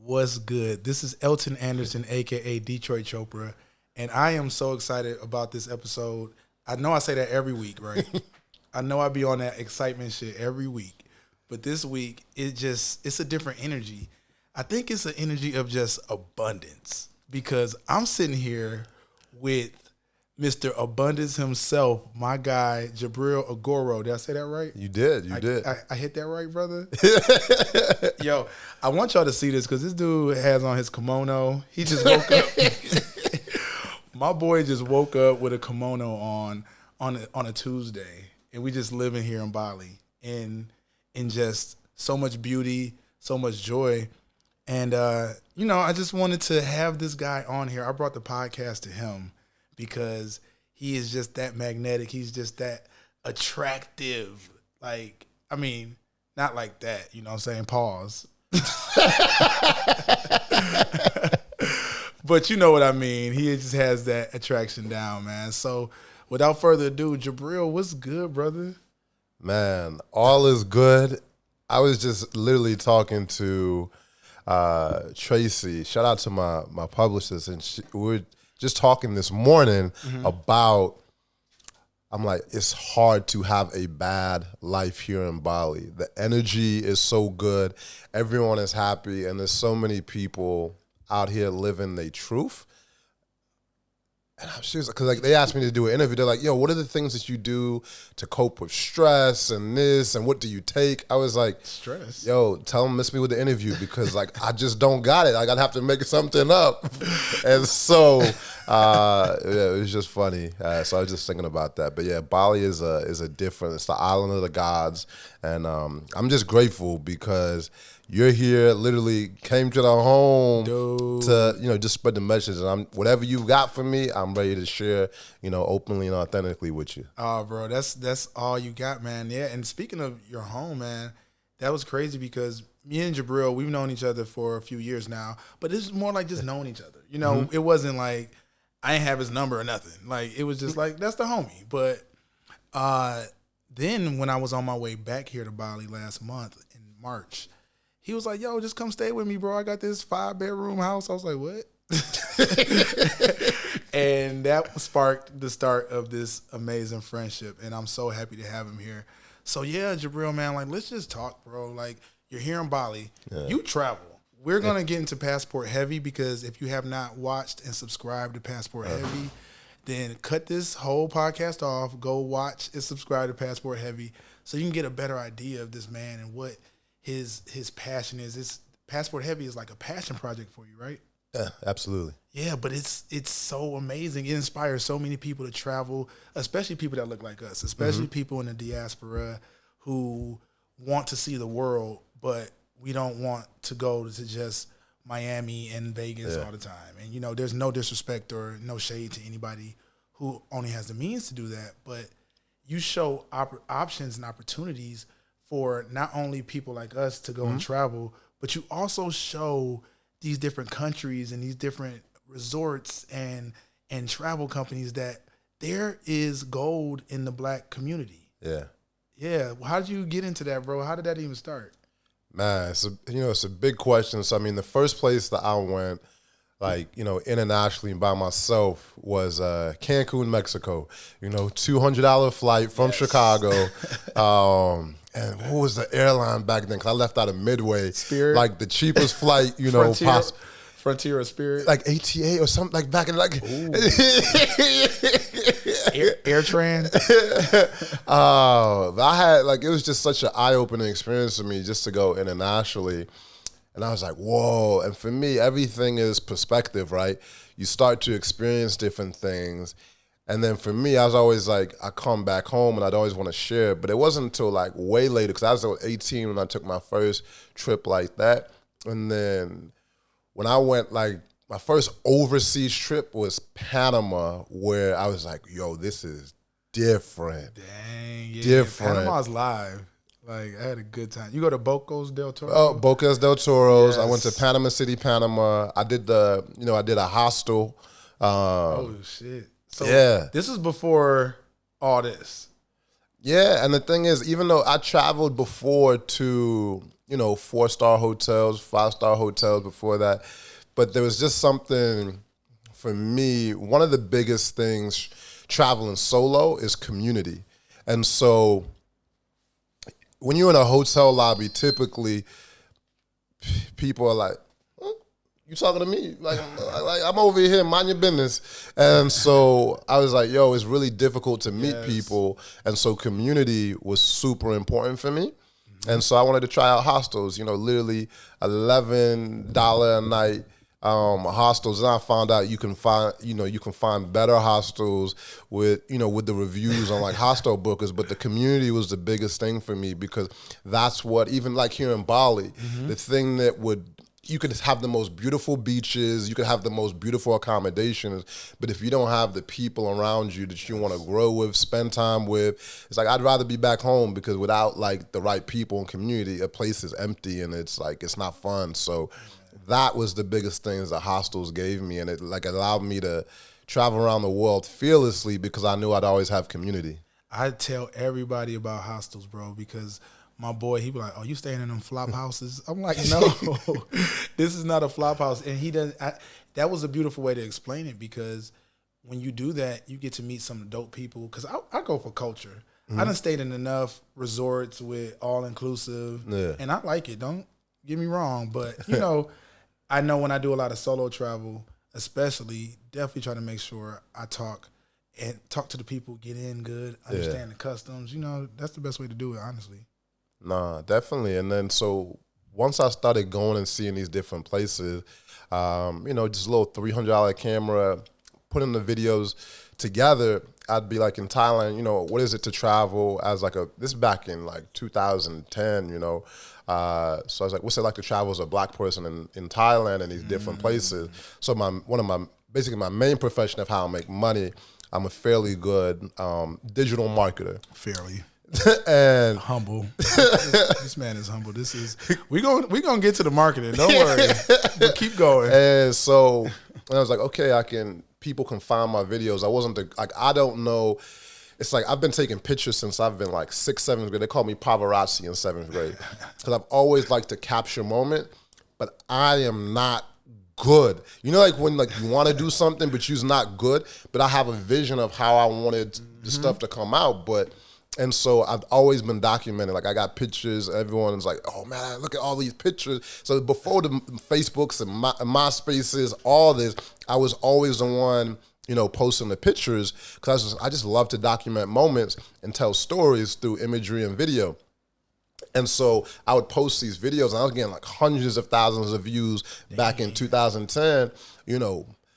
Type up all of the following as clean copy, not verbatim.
What's good? This is Elton Anderson, aka Detroit Chopra, and I am so excited about this episode. I know I say that every week, right? I know I be on that excitement shit every week, but this week it's a different energy. I think it's an energy of just abundance because I'm sitting here with Mr. Abundance himself, my guy Jubril Agoro. Did I say that right? You did. I hit that right, brother? Yo, I want y'all to see this because this dude has on his kimono. He just woke up. My boy just woke up with a kimono on a Tuesday, and we just living here in Bali in just so much beauty, so much joy. And, I just wanted to have this guy on here. I brought the podcast to him because he is just that magnetic. He's just that attractive. Like, I mean, not like that, you know what I'm saying? Pause. But you know what I mean. He just has that attraction down, man. So without further ado, Jubril, what's good, brother? Man, all is good. I was just literally talking to Tracy. Shout out to my publicist, and we were just talking this morning about, I'm like, it's hard to have a bad life here in Bali. The energy is so good. Everyone is happy, and there's so many people out here living their truth. And I'm serious, because they asked me to do an interview. They're like, yo, what are the things that you do to cope with stress and this, and what do you take? I was like, stress. Yo, tell them miss me with the interview because I just don't got it. I'd have to make something up. And so yeah, it was just funny. So I was just thinking about that. But yeah, Bali is a different. It's the island of the gods, and I'm just grateful because you're here, literally came to the home to, just spread the message. And whatever you've got for me, I'm ready to share, openly and authentically with you. Oh, bro, that's all you got, man. Yeah, and speaking of your home, man, that was crazy because me and Jubril, we've known each other for a few years now, but this is more like just knowing each other. It wasn't like I ain't have his number or nothing. Like, it was just like, that's the homie. But then when I was on my way back here to Bali last month in March, he was like, yo, just come stay with me, bro. I got this 5-bedroom house. I was like, what? And that sparked the start of this amazing friendship. And I'm so happy to have him here. So, yeah, Jubril, man, like, let's just talk, bro. Like, you're here in Bali. Yeah. You travel. We're going to get into Passport Heavy because if you have not watched and subscribed to Passport Heavy, then cut this whole podcast off, go watch and subscribe to Passport Heavy so you can get a better idea of this man and what his passion is. This Passport Heavy is like a passion project for you, right? Yeah, absolutely. Yeah, but it's so amazing. It inspires so many people to travel, especially people that look like us, especially people in the diaspora who want to see the world, but we don't want to go to just Miami and Vegas all the time. And, there's no disrespect or no shade to anybody who only has the means to do that, but you show options and opportunities for not only people like us to go and travel, but you also show these different countries and these different resorts and travel companies that there is gold in the Black community. Yeah. Yeah. How did you get into that, bro? How did that even start? Man, it's a big question. So, the first place that I went, internationally by myself was Cancun, Mexico. $200 flight from Chicago. And what was the airline back then? Because I left out of Midway. Spirit. Like the cheapest flight, Frontier or Spirit? Like ATA or something, like back in AirTran. I had, it was just such an eye-opening experience for me just to go internationally. And I was like, whoa. And for me, everything is perspective, right? You start to experience different things. And then for me, I was always like, I come back home and I'd always want to share. But it wasn't until way later, because I was 18 when I took my first trip like that. And then when I went, my first overseas trip was Panama, where I was like, yo, this is different. Dang, yeah. Different. Panama's live. I had a good time. You go to Bocas del Toro? Oh, Bocas del Toros. Yes. I went to Panama City, Panama. I did I did a hostel. Oh, shit. So yeah. This is before all this. Yeah, and the thing is, even though I traveled before to, 4-star hotels, 5-star hotels before that. But there was just something for me, one of the biggest things traveling solo is community. And so when you're in a hotel lobby, typically people are like, you talking to me? Like I'm over here, mind your business. And so I was like, yo, it's really difficult to meet people. And so community was super important for me. And so I wanted to try out hostels, literally $11 a night hostels. And I found out you can find better hostels with the reviews on like hostel bookers. But the community was the biggest thing for me, because that's what, even like here in Bali, the thing that you could have the most beautiful beaches, you could have the most beautiful accommodations, but if you don't have the people around you that you want to grow with, spend time with, it's like I'd rather be back home, because without like the right people and community, a place is empty and it's like it's not fun. So that was the biggest things that hostels gave me, and it like allowed me to travel around the world fearlessly, because I knew I'd always have community. I tell everybody about hostels, bro, because my boy, he be like, "Oh, you staying in them flop houses?" I'm like, "No, this is not a flop house." And he doesn't. That was a beautiful way to explain it, because when you do that, you get to meet some dope people. Because I go for culture. I done stayed in enough resorts with all inclusive, and I like it. Don't get me wrong, but I know when I do a lot of solo travel, especially, definitely try to make sure I talk to the people, get in good, understand the customs. That's the best way to do it, honestly. Nah, definitely. And then so once I started going and seeing these different places, just a little $300 camera, putting the videos together, I'd be like in Thailand, what is it to travel as like this is back in like 2010, so I was like, what's it like to travel as a black person in Thailand and these different places? So my main profession of how I make money, I'm a fairly good digital marketer. Fairly. And humble. This man is humble. We gonna get to the marketing. Don't worry. But keep going. And so I was like, okay, people can find my videos. I don't know. It's like I've been taking pictures since I've been like 6th, 7th grade. They call me paparazzi in 7th grade, because I've always liked to capture moment, but I am not good. Like when like you want to do something, but you're not good. But I have a vision of how I wanted the stuff to come out, and so I've always been documenting. Like I got pictures. Everyone's like, "Oh man, look at all these pictures." So before the Facebooks and MySpaces, all this, I was always the one, posting the pictures, because I just love to document moments and tell stories through imagery and video. And so I would post these videos, and I was getting like hundreds of thousands of views back in 2010.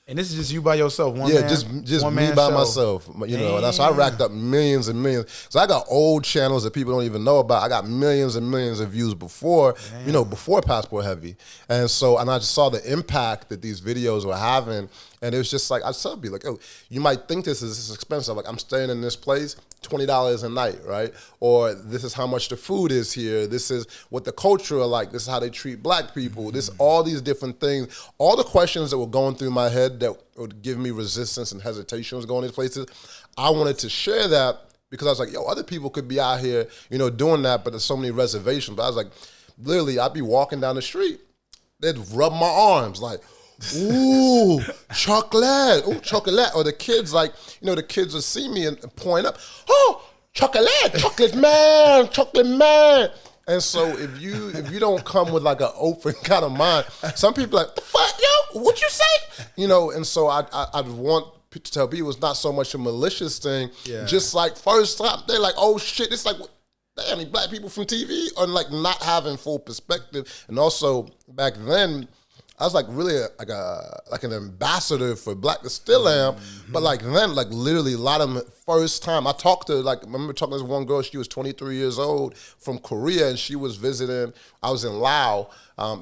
And this is just you by yourself, just me by myself, And so I racked up millions and millions. So I got old channels that people don't even know about. I got millions and millions of views before, before Passport Heavy. And I just saw the impact that these videos were having. And it was just like, I'd still be like, oh, you might think this is expensive. Like I'm staying in this place, $20 a night, right? Or this is how much the food is here. This is what the culture are like. This is how they treat black people. This, all these different things, all the questions that were going through my head that would give me resistance and hesitation was going to these places. I wanted to share that, because I was like, yo, other people could be out here, doing that, but there's so many reservations. But I was like, literally, I'd be walking down the street, they'd rub my arms like, ooh, chocolate, ooh, chocolate. Or the kids, like, the kids would see me and point up, oh, chocolate man. And so if you don't come with like an open kind of mind, some people are like, the fuck, yo, what you say? And so I'd want to tell people it's not so much a malicious thing. Yeah. Just like first time, they're like, oh shit, it's like, damn, black people from TV, or like not having full perspective. And also back then, I was like really like an ambassador for black, I still am, but like then, like literally a lot of them, first time I talked to, like, I remember talking to this one girl, she was 23 years old from Korea, and she was visiting, I was in Laos,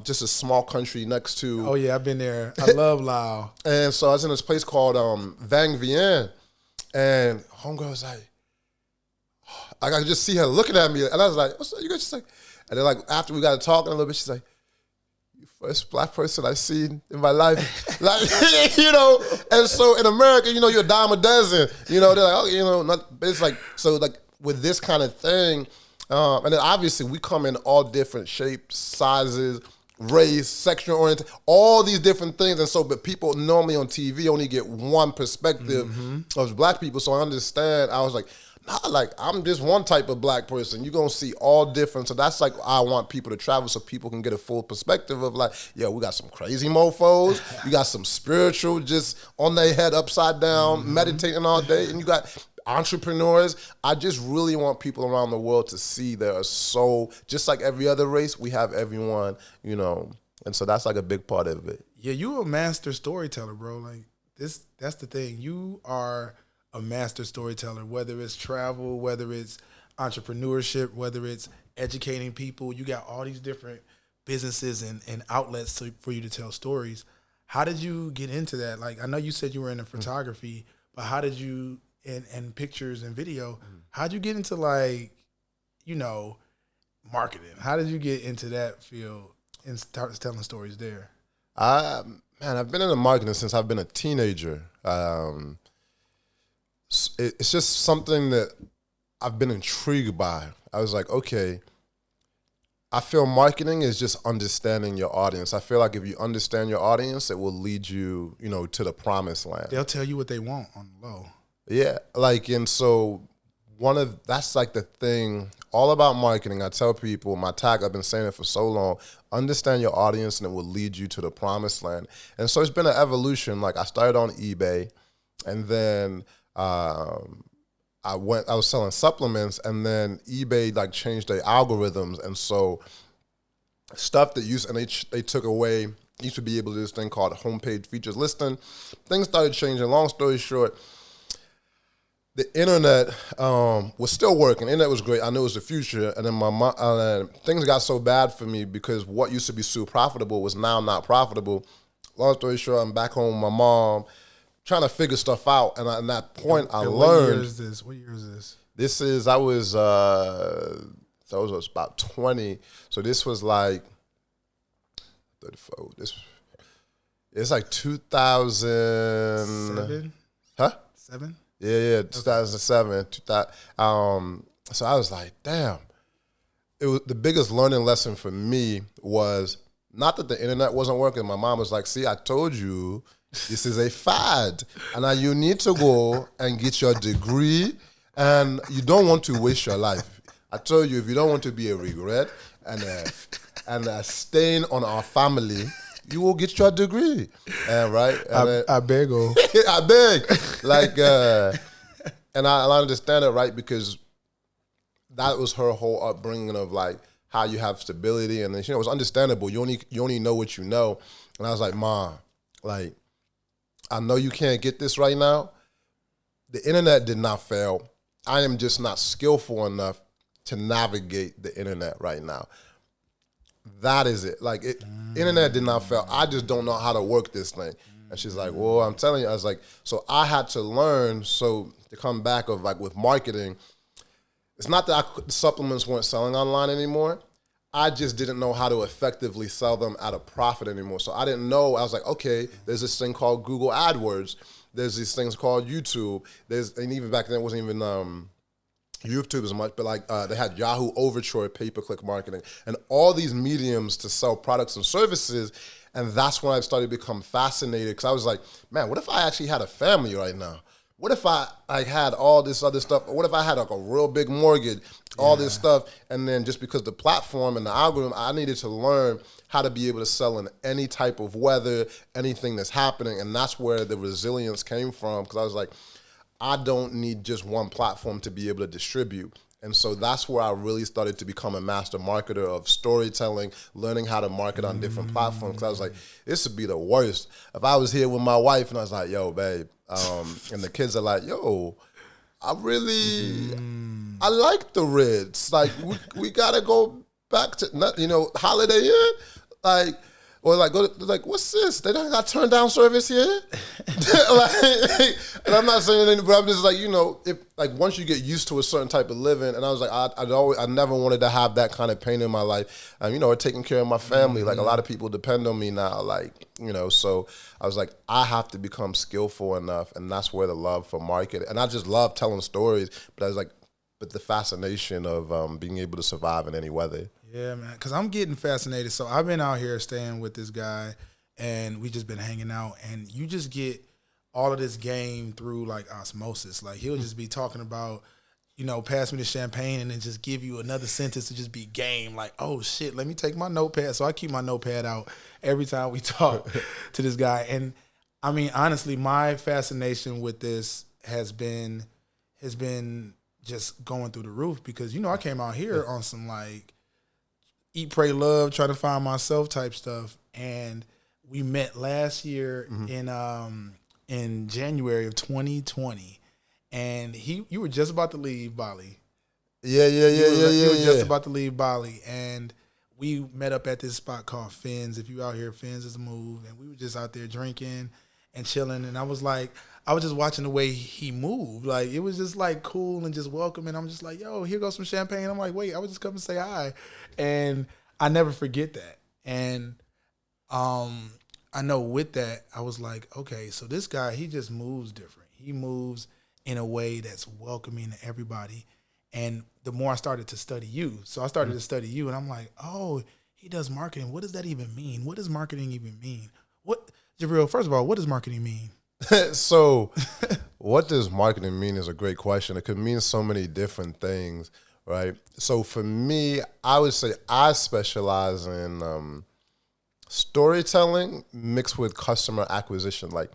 just a small country next to. Oh yeah, I've been there. I love Laos. And so I was in this place called Vang Vienne, and homegirl was like, I could just see her looking at me, and I was like, what's up? You guys just like, and then like after we got to talking a little bit, she's like, first black person I've seen in my life. Like, and so in America, you're a dime a dozen. They're like, oh, not, it's like, so like with this kind of thing, And then obviously we come in all different shapes, sizes, race, sexual orientation, all these different things. And so, but people normally on TV only get one perspective of black people. So I understand. I was like, nah, like I'm just one type of black person. You're gonna see all different. So that's like I want people to travel so people can get a full perspective of like, yeah, we got some crazy mofos, you got some spiritual just on their head upside down, meditating all day, and you got entrepreneurs. I just really want people around the world to see there are so, just like every other race, we have everyone, you know, and so that's like a big part of it. Yeah, you a master storyteller, bro. Like that's the thing. You are a master storyteller, whether it's travel, whether it's entrepreneurship, whether it's educating people. You got all these different businesses and outlets for you to tell stories. How did you get into that? Like, I know you said you were into photography, but how did you, and pictures and video, how'd you get into, like, you know, marketing? How did you get into that field and start telling stories there? I've been in the marketing since I've been a teenager. It's just something that I've been intrigued by. I was like, okay, I feel marketing is just understanding your audience. I feel like if you understand your audience, it will lead you, you know, to the promised land. They'll tell you what they want on the low. Yeah, like, and so that's like the thing all about marketing. I tell people, my tag, I've been saying it for so long, understand your audience and it will lead you to the promised land. And so it's been an evolution. Like, I started on eBay, and then I was selling supplements, and then eBay like changed their algorithms, and so stuff that they took away. You used to be able to do this thing called homepage features listing. Things started changing. Long story short, the internet was still working. The internet was great. I knew it was the future. And then things got so bad for me because what used to be super profitable was now not profitable. Long story short, I'm back home with my mom, trying to figure stuff out. And at that point, I learned. What year is this? I was about 20. So this was like 34. It's like 2007. Huh? 7? Yeah, 2007. 2000, so I was like, damn. It was the biggest learning lesson for me was not that the internet wasn't working. My mom was like, see, I told you this is a fad. And now you need to go and get your degree, and you don't want to waste your life. I told you, if you don't want to be a regret and a stain on our family, you will get your degree, right? And I beg. I beg. Like, and I understand it, right? Because that was her whole upbringing of like how you have stability, and it was understandable. You only know what you know. And I was like, Ma, like, I know you can't get this right now. The internet did not fail. I am just not skillful enough to navigate the internet right now. That is it. Like, internet did not fail. I just don't know how to work this thing. And she's like, well, I'm telling you. I was like, so I had to learn. So to come back of like with marketing, it's not that the supplements weren't selling online anymore. I just didn't know how to effectively sell them at a profit anymore. So I didn't know. I was like, okay, there's this thing called Google AdWords. There's these things called YouTube. And even back then it wasn't even YouTube as much, but like they had Yahoo Overture, pay-per-click marketing, and all these mediums to sell products and services. And that's when I started to become fascinated, because I was like, man, what if I actually had a family right now? What if I had all this other stuff? What if I had like a real big mortgage, all this stuff? And then just because the platform and the algorithm, I needed to learn how to be able to sell in any type of weather, anything that's happening. And that's where the resilience came from, because I was like, I don't need just one platform to be able to distribute. And so that's where I really started to become a master marketer of storytelling, learning how to market on different platforms. Because I was like, this would be the worst. If I was here with my wife and I was like, yo, babe, and the kids are like, yo, I like the Ritz. Like, we got to go back to, Holiday Inn. Like, or like, what's this? They don't got turned down service here? And I'm not saying anything, but I'm just like, if like once you get used to a certain type of living, and I was like, I never wanted to have that kind of pain in my life. Or taking care of my family. Like, a lot of people depend on me now, so I was like, I have to become skillful enough, and that's where the love for marketing. And I just love telling stories, but I was like, but the fascination of being able to survive in any weather. Yeah, man, because I'm getting fascinated. So I've been out here staying with this guy, and we just been hanging out, and you just get all of this game through like osmosis. Like he'll just be talking about, pass me the champagne, and then just give you another sentence to just be game. Like, oh shit, let me take my notepad. So I keep my notepad out every time we talk to this guy. And I mean, honestly, my fascination with this has been just going through the roof because I came out here on some like eat, pray, love, trying to find myself type stuff, and we met last year in January of 2020. And you were just about to leave Bali. Yeah. You were just about to leave Bali, and we met up at this spot called Fins. If you out here, Fins is the move. And we were just out there drinking and chilling. And I was just watching the way he moved. Like it was just like cool and just welcoming. I'm just like, yo, here goes some champagne. I'm like, wait, I was just coming to say hi, and I never forget that. And I know with that, I was like, okay, so this guy, he just moves different. He moves in a way that's welcoming to everybody. And the more I started to study you, so I started to study you, and I'm like, oh, he does marketing. What does that even mean? What does marketing even mean? Jubril, first of all, what does marketing mean? So what does marketing mean is a great question. It could mean so many different things, right? So for me, I would say I specialize in storytelling mixed with customer acquisition. Like,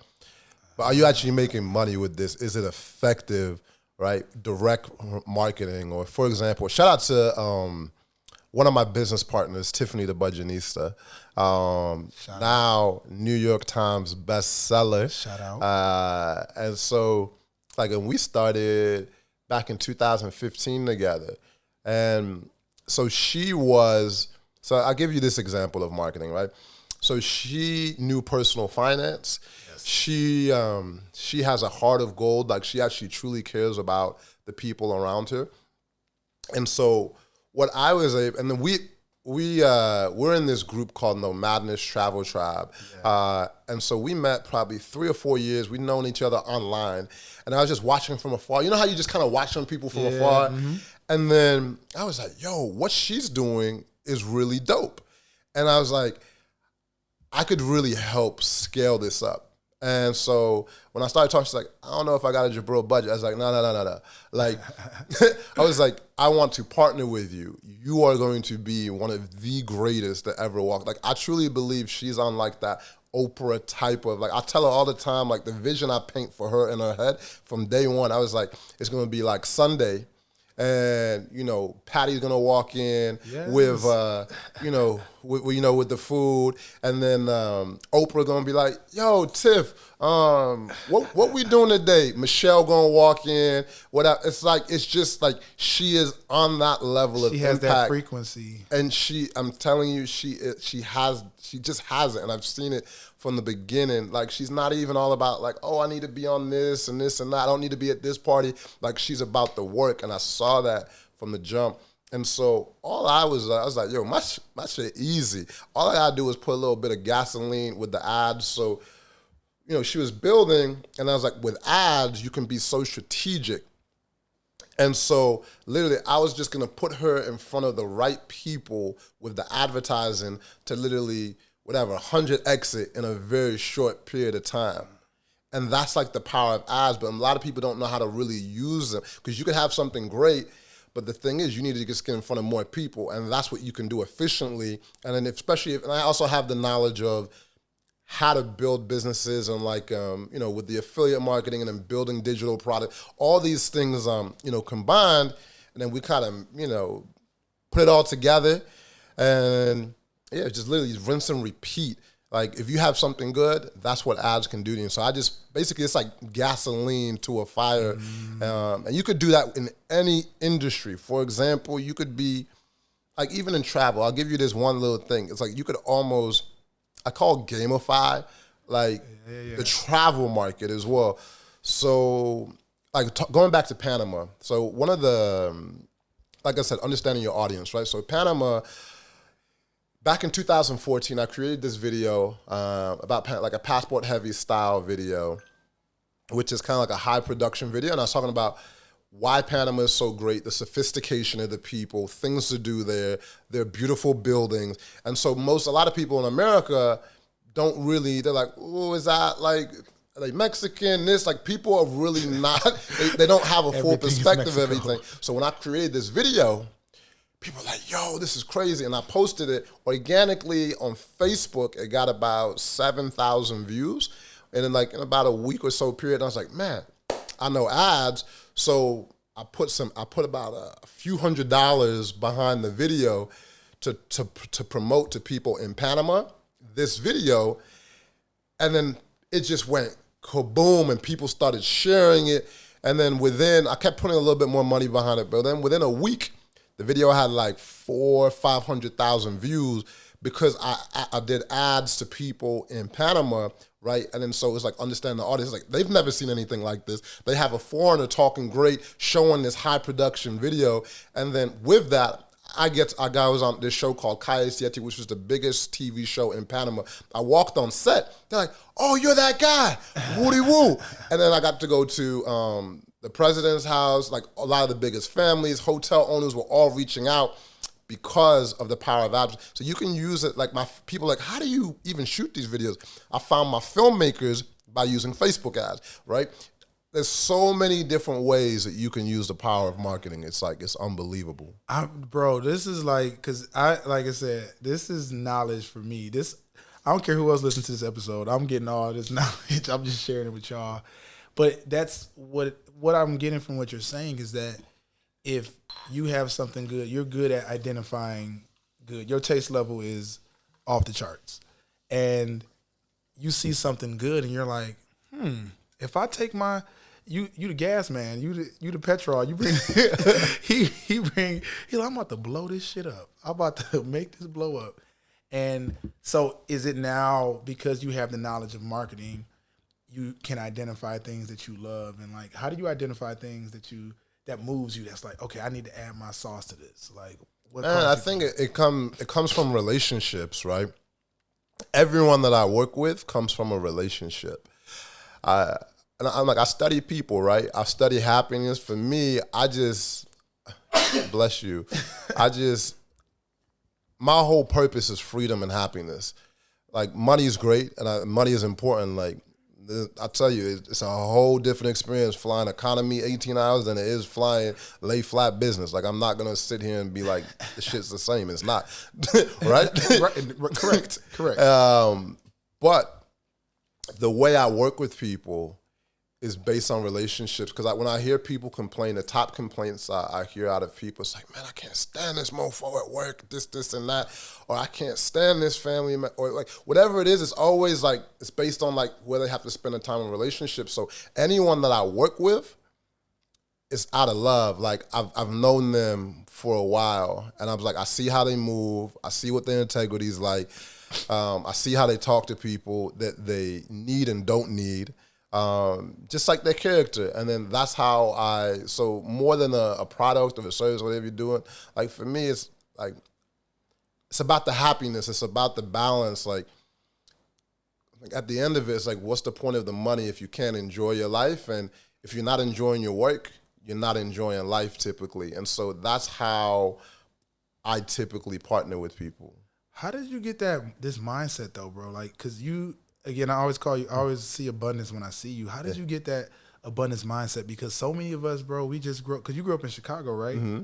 are you actually making money with this? Is it effective, right? Direct marketing. Or for example, shout out to one of my business partners, Tiffany the Budgetnista. Now New York Times bestseller. Shout out. And so like, and we started back in 2015 together. And so so I'll give you this example of marketing, right? So she knew personal finance. Yes. She has a heart of gold. Like she actually truly cares about the people around her. And so what I was able, and then we're in this group called Madness Travel Tribe. Yeah. And so we met probably 3 or 4 years. We'd known each other online. And I was just watching from afar. You know how you just kind of watch some people from afar? Mm-hmm. And then I was like, yo, what she's doing is really dope. And I was like, I could really help scale this up. And so when I started talking, she's like, I don't know if I got a Jubril budget. I was like, no. Like, I was like, I want to partner with you. You are going to be one of the greatest to ever walk. Like, I truly believe she's on like that Oprah type of, like, I tell her all the time, like the vision I paint for her in her head from day one, I was like, it's going to be like Sunday. And Patty's gonna walk in with with the food, and then Oprah gonna be like, "Yo, Tiff, what we doing today?" Michelle gonna walk in. It's just like she is on that level of impact. She has that frequency, and I'm telling you, she just has it, and I've seen it from the beginning. Like, she's not even all about like, oh, I need to be on this and this and that. I don't need to be at this party. Like, she's about the work, and I saw that from the jump. And so I was like, yo, my shit easy. All I gotta do is put a little bit of gasoline with the ads. So, she was building, and I was like, with ads, you can be so strategic. And so literally I was just gonna put her in front of the right people with the advertising to literally 100 exit in a very short period of time. And that's like the power of ads, but a lot of people don't know how to really use them, because you can have something great, but the thing is you need to just get in front of more people, and that's what you can do efficiently. And then and I also have the knowledge of how to build businesses and like, with the affiliate marketing and then building digital product, all these things, combined, and then we kind of, put it all together, and just literally rinse and repeat. Like, if you have something good, that's what ads can do to you. So it's like gasoline to a fire. And you could do that in any industry. For example, you could be, like, even in travel, I'll give you this one little thing. It's like you could almost, I call gamify, like the travel market as well. So, like, going back to Panama. So one of the, like I said, understanding your audience, right? So Panama, back in 2014, I created this video about like a passport heavy style video, which is kind of like a high production video. And I was talking about why Panama is so great, the sophistication of the people, things to do there, their beautiful buildings. And so a lot of people in America don't really, they're like, oh, is that like Mexican, this? Like, people are really not, they don't have a full perspective of everything. So when I created this video, people are like, yo, this is crazy. And I posted it organically on Facebook. It got about 7,000 views. And then like in about a week or so period, I was like, man, I know ads. So I put about a few $100s behind the video to promote to people in Panama this video. And then it just went kaboom, and people started sharing it. And then I kept putting a little bit more money behind it. But then within a week, the video had like 400,000 or 500,000 views because I did ads to people in Panama, right? And then so it's like understanding the audience. Like, they've never seen anything like this. They have a foreigner talking great, showing this high production video. And then with that, I was on this show called Calle Siete, which was the biggest TV show in Panama. I walked on set. They're like, oh, you're that guy. Woody woo. And then I got to go to the president's house. Like, a lot of the biggest families, hotel owners were all reaching out because of the power of ads. So you can use it. Like, my people like, how do you even shoot these videos? I found my filmmakers by using Facebook ads, right? There's so many different ways that you can use the power of marketing. It's like, it's unbelievable. Bro, this is like, because like I said, this is knowledge for me. I don't care who else listens to this episode. I'm getting all this knowledge. I'm just sharing it with y'all. But that's what I'm getting from what you're saying is that if you have something good, you're good at identifying good. Your taste level is off the charts. And you see something good and you're like, if I take you the gas man, you the petrol, you bring he's like, I'm about to blow this shit up. I'm about to make this blow up. And so is it now because you have the knowledge of marketing, you can identify things that you love, and like, how do you identify things that moves you? That's like, okay, I need to add my sauce to this. Like, what? Man, I think it comes from relationships, right? Everyone that I work with comes from a relationship. I study people, right? I study happiness. For me, bless you. My whole purpose is freedom and happiness. Like, money is great, and money is important. Like, I tell you, it's a whole different experience flying economy 18 hours than it is flying lay flat business. Like, I'm not gonna sit here and be like, the shit's the same. It's not, right? Correct. But the way I work with people is based on relationships. Because when I hear people complain, the top complaints I hear out of people, it's like, man, I can't stand this mofo at work, this, and that. Or I can't stand this family, or like whatever it is, it's always like, it's based on like where they have to spend the time in relationships. So anyone that I work with is out of love. Like, I've known them for a while, and I'm like, I see how they move. I see what their integrity is like. I see how they talk to people that they need and don't need. Just like their character. And then that's how so more than a product or a service, whatever you're doing, like, for me, it's like, it's about the happiness. It's about the balance. Like at the end of it, it's like, what's the point of the money if you can't enjoy your life? And if you're not enjoying your work, you're not enjoying life typically. And so that's how I typically partner with people. How did you get this mindset though, bro? Like, cause again, I always see abundance when I see you. How did you get that abundance mindset? Because so many of us, bro, we just because you grew up in Chicago, right? Mm-hmm.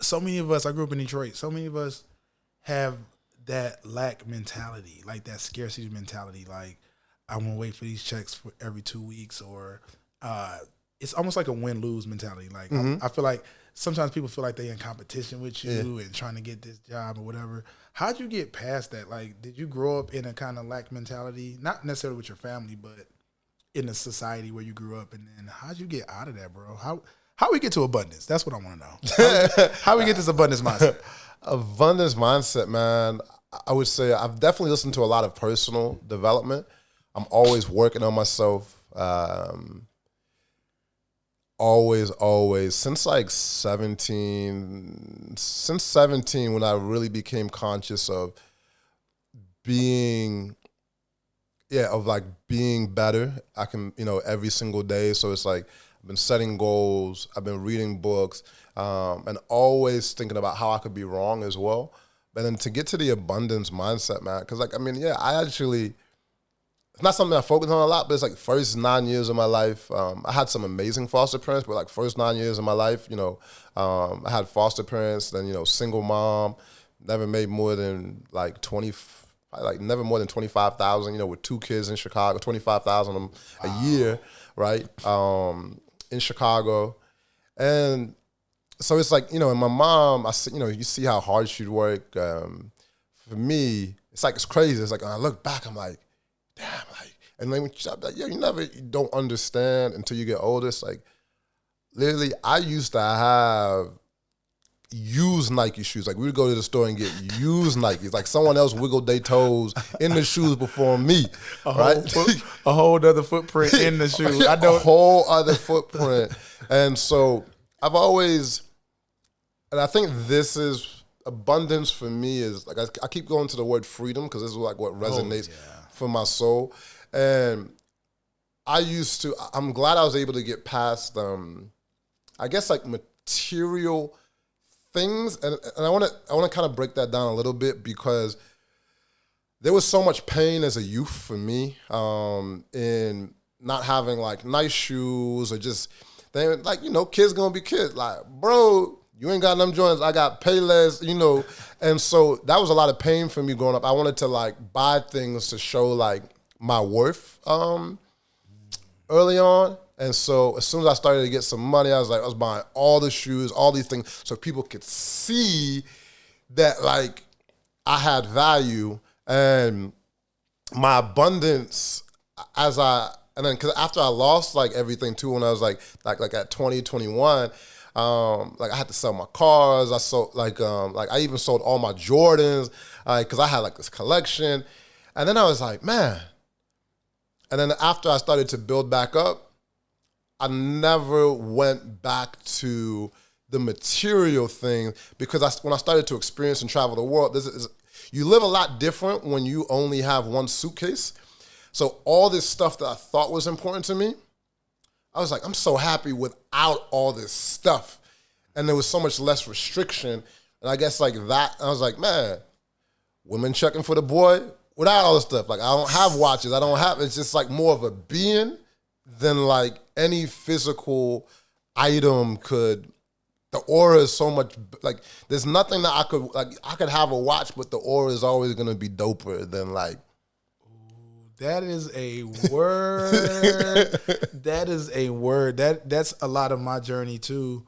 So many of us, I grew up in Detroit. So many of us have that lack mentality, like that scarcity mentality. Like, I want to wait for these checks for every 2 weeks, or it's almost like a win-lose mentality. Like, I feel like sometimes people feel like they're in competition with you and trying to get this job or whatever. How'd you get past that? Like, did you grow up in a kind of lack mentality? Not necessarily with your family, but in the society where you grew up. And then how'd you get out of that, bro? How we get to abundance? That's what I want to know. How we get this abundance mindset? Abundance mindset, man. I would say I've definitely listened to a lot of personal development. I'm always working on myself. Always since like 17 when I really became conscious of being better. I can, every single day. So it's like, I've been setting goals. I've been reading books, and always thinking about how I could be wrong as well. But then to get to the abundance mindset, man, because like, I mean, yeah, I actually, it's not something I focus on a lot, but it's like first 9 years of my life. I had some amazing foster parents, but like first 9 years of my life, you know, I had foster parents, then, you know, single mom, never made more than like never more than 25,000, you know, with 2 kids in Chicago, 25,000 a year, right? In Chicago. And so it's like, you know, and my mom, I see, you know, you see how hard she'd work. For me, it's like, it's crazy. It's like, when I look back, I'm like, damn, like, and then when you don't understand until you get older. It's like, literally, I used to have used Nike shoes. Like, we would go to the store and get used Nikes. Like, someone else wiggled their toes in the shoes before me, right? A whole other footprint in the shoes. I know. A whole other footprint. And so I've always, and I think this is abundance for me is like, I keep going to the word freedom because this is like what resonates for my soul. And I'm glad I was able to get past, I guess, like material things. And I want to kind of break that down a little bit because there was so much pain as a youth for me in not having like nice shoes or just, they like, you know, kids gonna be kids. Like, bro, you ain't got them joints. I got Payless, you know. And so that was a lot of pain for me growing up. I wanted to like buy things to show like my worth early on. And so as soon as I started to get some money, I was buying all the shoes, all these things, so people could see that like I had value. And my abundance because after I lost like everything too, when I was like at 20, 21, like I had to sell my cars. I sold like I even sold all my Jordans, because I had like this collection. And then I was like, man. And then after I started to build back up, I never went back to the material thing because when I started to experience and travel the world, you live a lot different when you only have one suitcase. So all this stuff that I thought was important to me, I was like, I'm so happy without all this stuff. And there was so much less restriction. And I guess like that, I was like, man, women checking for the boy without all this stuff. Like I don't have watches. It's just like more of a being than like any physical item could. The aura is so much, like there's nothing that I could have a watch, but the aura is always going to be doper than like. That is a word. That is a word. That's a lot of my journey too,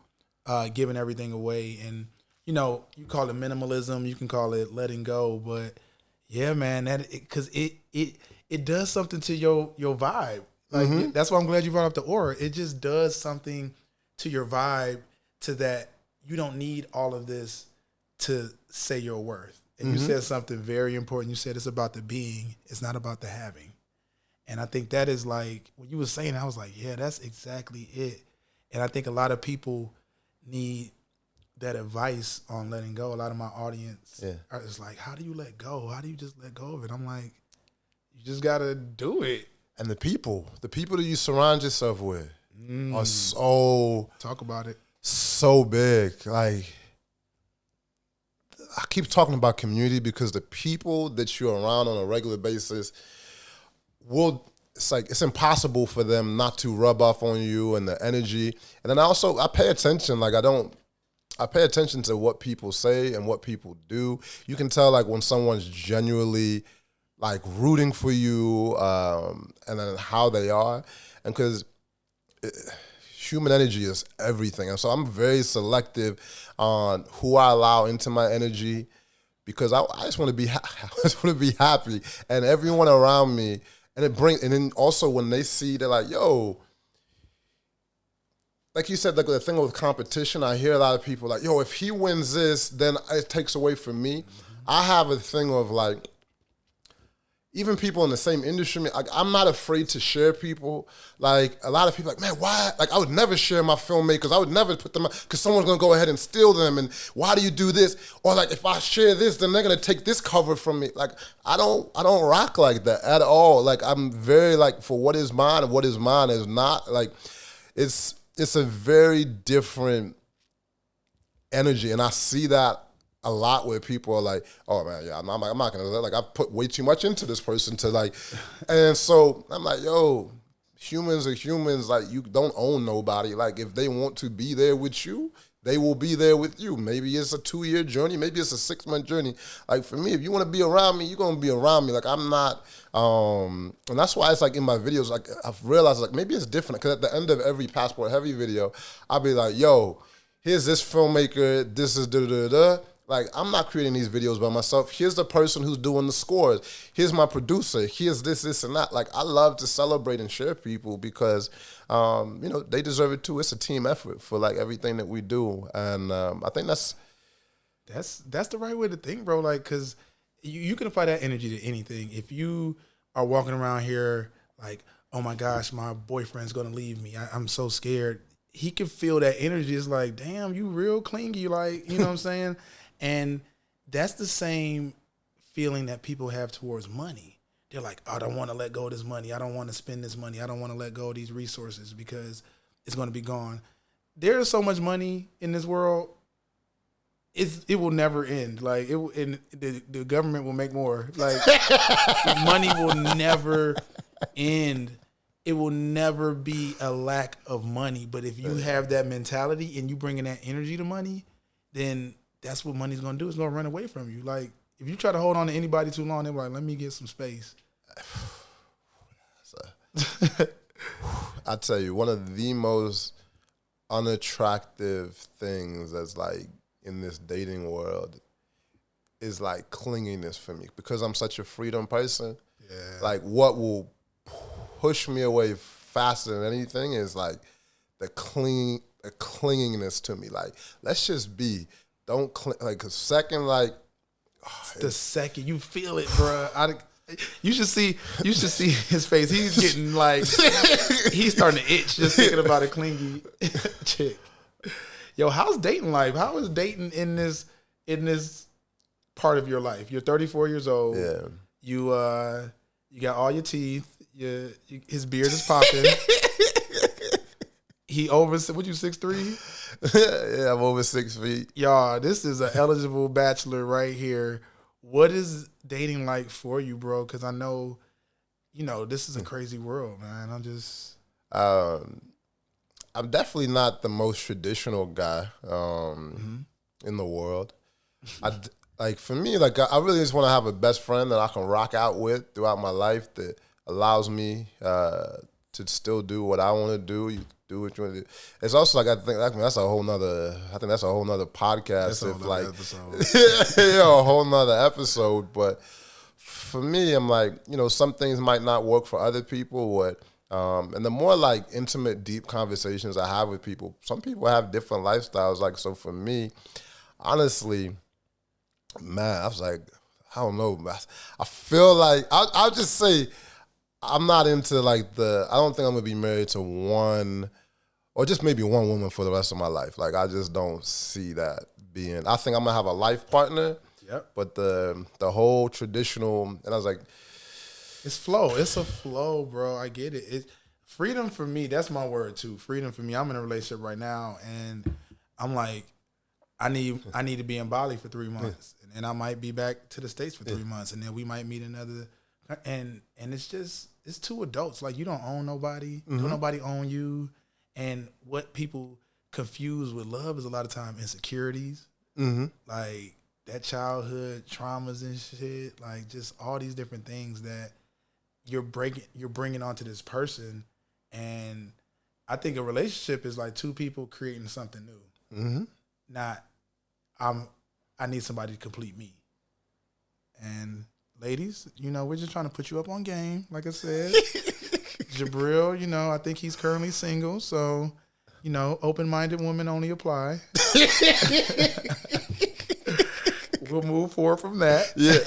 giving everything away. And you know, you call it minimalism, you can call it letting go, but yeah, man, because it does something to your vibe. Like that's why I'm glad you brought up the aura. It just does something to your vibe, to that you don't need all of this to say your worth. And you said something very important. You said it's about the being. It's not about the having. And I think that is like, when you were saying, I was like, yeah, that's exactly it. And I think a lot of people need that advice on letting go. A lot of my audience are just like, how do you let go? How do you just let go of it? I'm like, you just got to do it. And the people that you surround yourself with are so... Talk about it. So big. Like, I keep talking about community because the people that you're around on a regular basis it's impossible for them not to rub off on you and the energy. And then I pay attention. Like I pay attention to what people say and what people do. You can tell like when someone's genuinely like rooting for you, and then how they are. And because human energy is everything. And so I'm very selective on who I allow into my energy because I just want to be happy. And everyone around me, and then also when they see, they're like, yo, like you said, like the thing with competition, I hear a lot of people like, yo, if he wins this, then it takes away from me. I have a thing of like, even people in the same industry, like I'm not afraid to share people. Like a lot of people like, man, why? Like I would never share my filmmakers. I would never put them out because someone's gonna go ahead and steal them. And why do you do this? Or like if I share this, then they're gonna take this cover from me. Like I don't rock like that at all. Like I'm very like, for what is mine and what is mine is not. Like it's it's a very different energy, and I see that a lot where people are like, "Oh man, yeah, I'm not gonna like I put way too much into this person to like," and so I'm like, "Yo, humans are humans. Like you don't own nobody. Like if they want to be there with you, they will be there with you. Maybe it's a 2-year journey, maybe it's a 6-month journey. Like for me, if you want to be around me, you're gonna be around me. Like I'm not, and that's why it's like in my videos, like I've realized like maybe it's different because at the end of every Passport Heavy video, I'll be like, "Yo, here's this filmmaker. This is da da da." Like, I'm not creating these videos by myself. Here's the person who's doing the scores. Here's my producer. Here's this, and that. Like, I love to celebrate and share people because, they deserve it too. It's a team effort for, like, everything that we do. And I think that's the right way to think, bro. Like, because you can apply that energy to anything. If you are walking around here like, oh, my gosh, my boyfriend's going to leave me. I'm so scared. He can feel that energy. It's like, damn, you real clingy. Like, you know what I'm saying? And that's the same feeling that people have towards money. They're like, I don't want to let go of this money. I don't want to spend this money. I don't want to let go of these resources because it's going to be gone. There's so much money in this world. It will never end. Like the government will make more. Like money will never end. It will never be a lack of money. But if you have that mentality and you bringing that energy to money, then that's what money's gonna do. It's gonna run away from you. Like if you try to hold on to anybody too long, they're like, "Let me get some space." I tell you, one of the most unattractive things that's like in this dating world is like clinginess for me because I'm such a freedom person. Yeah. Like what will push me away faster than anything is like the clinginess to me. Like let's just be. Don't like a second, like the second you feel it, bro. You should see his face. He's getting like he's starting to itch just thinking about a clingy chick. Yo, how's dating life? How is dating in this part of your life? You're 34 years old. Yeah. You got all your teeth. His beard is popping. He over, what you, 6'3"? Yeah, I'm over 6 feet. Y'all, this is an eligible bachelor right here. What is dating like for you, bro? Because I know, this is a crazy world, man. I'm definitely not the most traditional guy in the world. For me, I really just want to have a best friend that I can rock out with throughout my life that allows me to still do what I want to do. Do what you want to do. It's also I think that's a whole nother podcast. A whole nother episode. But for me, I'm like, some things might not work for other people. And the more like intimate, deep conversations I have with people, some people have different lifestyles. Like, so for me, honestly, man, I was like, I don't know. I feel like I'll just say I'm not into I don't think I'm gonna be married to one. Or just maybe one woman for the rest of my life. Like, I just don't see that being. I think I'm gonna have a life partner. Yep. But the whole traditional, and I was like, it's flow. It's a flow, bro. I get it. Freedom for me. That's my word too. Freedom for me. I'm in a relationship right now, and I'm like, I need to be in Bali for 3 months, and I might be back to the States for 3 months, and then we might meet another. And it's two adults. Like, you don't own nobody. Don't nobody own you. And what people confuse with love is a lot of time insecurities, like that childhood traumas and shit, like just all these different things that you're bringing onto this person. And I think a relationship is like two people creating something new, not I need somebody to complete me. And ladies, we're just trying to put you up on game, like I said. Jubril, I think he's currently single, so, open-minded women only apply. We'll move forward from that. Yeah.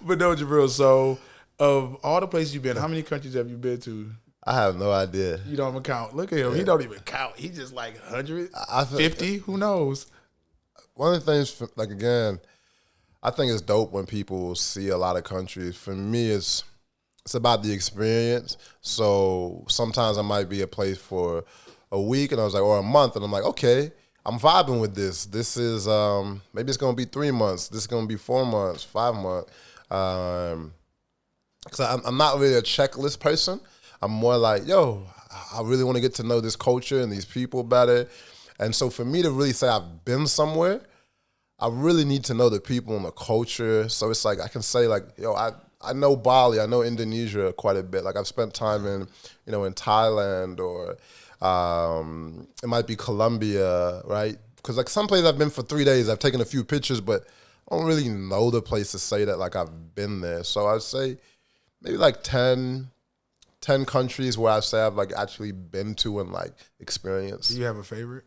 But no, Jubril, so of all the places you've been, how many countries have you been to? I have no idea. You don't even count. Look at him. Yeah. He don't even count. He just like 150. Who knows? One of the things, again, I think it's dope when people see a lot of countries. For me, it's it's about the experience. So sometimes I might be a place for a week, and I was like, or a month, and I'm like, okay, I'm vibing with this. This is maybe it's gonna be 3 months. This is gonna be 4 months, 5 months. Because I'm not really a checklist person. I'm more like, yo, I really want to get to know this culture and these people better. And so for me to really say I've been somewhere, I really need to know the people and the culture. So it's like I can say like, yo, I know Bali, I know Indonesia quite a bit. Like I've spent time in, in Thailand, or it might be Colombia, right? Because like some places I've been for 3 days, I've taken a few pictures, but I don't really know the place to say that like I've been there. So I'd say maybe like 10 countries where I say I've like actually been to and like experienced. Do you have a favorite?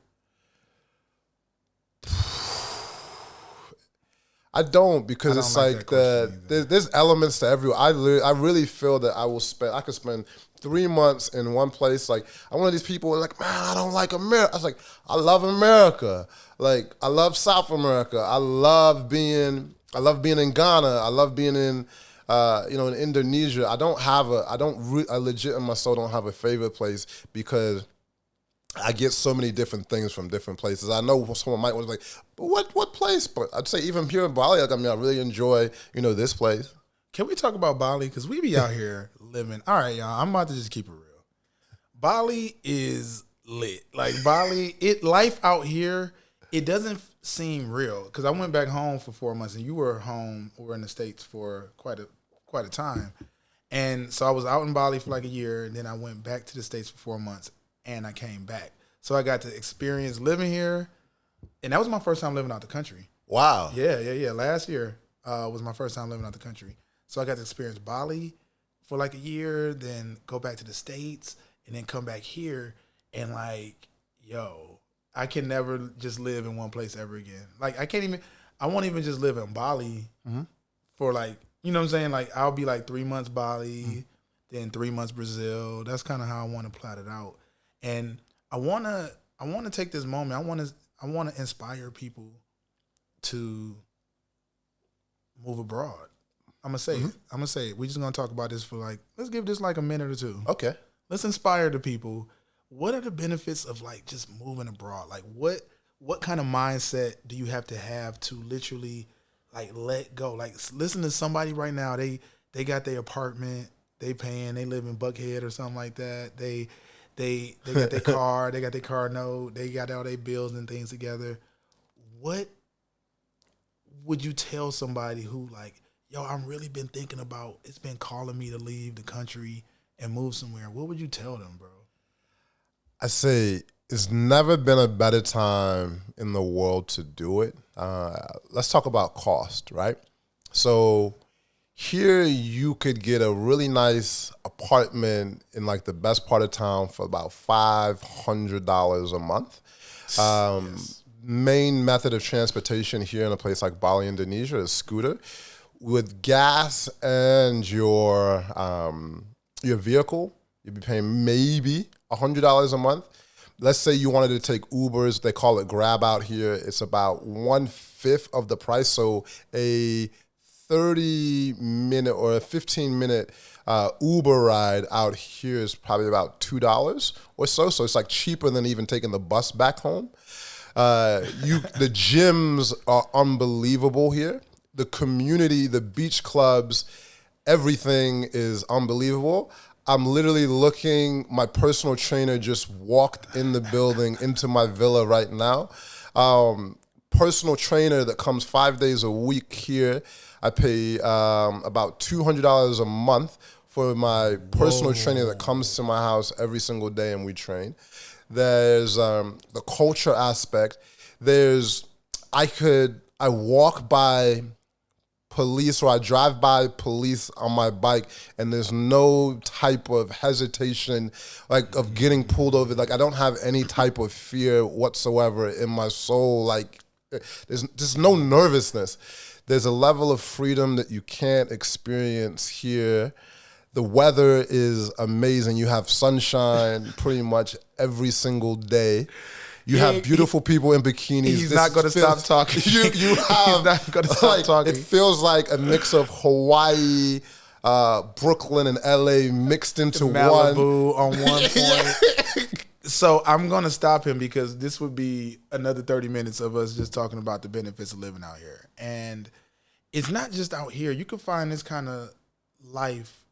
I don't, because it's like there's elements to every. I really feel that I could spend 3 months in one place. Like I'm one of these people who are like, man, I don't like America. I was like, I love America. Like I love South America. I love being in Ghana. I love being in in Indonesia. I legit in my soul don't have a favorite place, because I get so many different things from different places. I know someone might want to like, but what place? But I'd say even here in Bali, like, I really enjoy, this place. Can we talk about Bali? Because we be out here living. All right, y'all, I'm about to just keep it real. Bali is lit. Like Bali, life out here, it doesn't seem real. Because I went back home for 4 months, and you were home or in the States for quite a time. And so I was out in Bali for like a year, and then I went back to the States for 4 months, and I came back. So I got to experience living here, and that was my first time living out the country. Wow. Yeah. Last year was my first time living out the country. So I got to experience Bali for like a year, then go back to the States, and then come back here, and like, yo, I can never just live in one place ever again. Like I won't even just live in Bali for like, you know what I'm saying? Like I'll be like 3 months Bali, then 3 months Brazil. That's kind of how I want to plot it out. And I wanna take this moment. I wanna inspire people to move abroad. I'm gonna say it. We're just gonna talk about this for like, let's give this like a minute or two. Okay. Let's inspire the people. What are the benefits of like just moving abroad? Like what kind of mindset do you have to literally like let go? Like listen to somebody right now. They got their apartment. They paying. They live in Buckhead or something like that. They got their car. They got their car note. They got all their bills and things together. What would you tell somebody who like, yo, I've really been thinking about, it's been calling me to leave the country and move somewhere? What would you tell them, bro? I say it's never been a better time in the world to do it. Let's talk about cost, right? So here you could get a really nice apartment in like the best part of town for about $500 a month. Yes. Main method of transportation here in a place like Bali, Indonesia is scooter. With gas and your vehicle, you'd be paying maybe $100 a month. Let's say you wanted to take Ubers. They call it Grab out here. It's about 1/5 of the price. So a 30-minute or a 15-minute Uber ride out here is probably about $2 or so. So it's like cheaper than even taking the bus back home. The gyms are unbelievable here. The community, the beach clubs, everything is unbelievable. I'm literally looking, my personal trainer just walked in the building into my villa right now. Personal trainer that comes 5 days a week here. I pay about $200 a month for my personal trainer that comes to my house every single day and we train. There's the culture aspect. I walk by police or I drive by police on my bike and there's no type of hesitation like of getting pulled over. Like I don't have any type of fear whatsoever in my soul. Like there's no nervousness. There's a level of freedom that you can't experience here. The weather is amazing. You have sunshine pretty much every single day. You have beautiful people in bikinis. He's not going to stop talking. You have, he's not going to stop talking. It feels like a mix of Hawaii, Brooklyn and LA mixed into Malibu on one point. So I'm going to stop him because this would be another 30 minutes of us just talking about the benefits of living out here. And it's not just out here. You can find this kind of life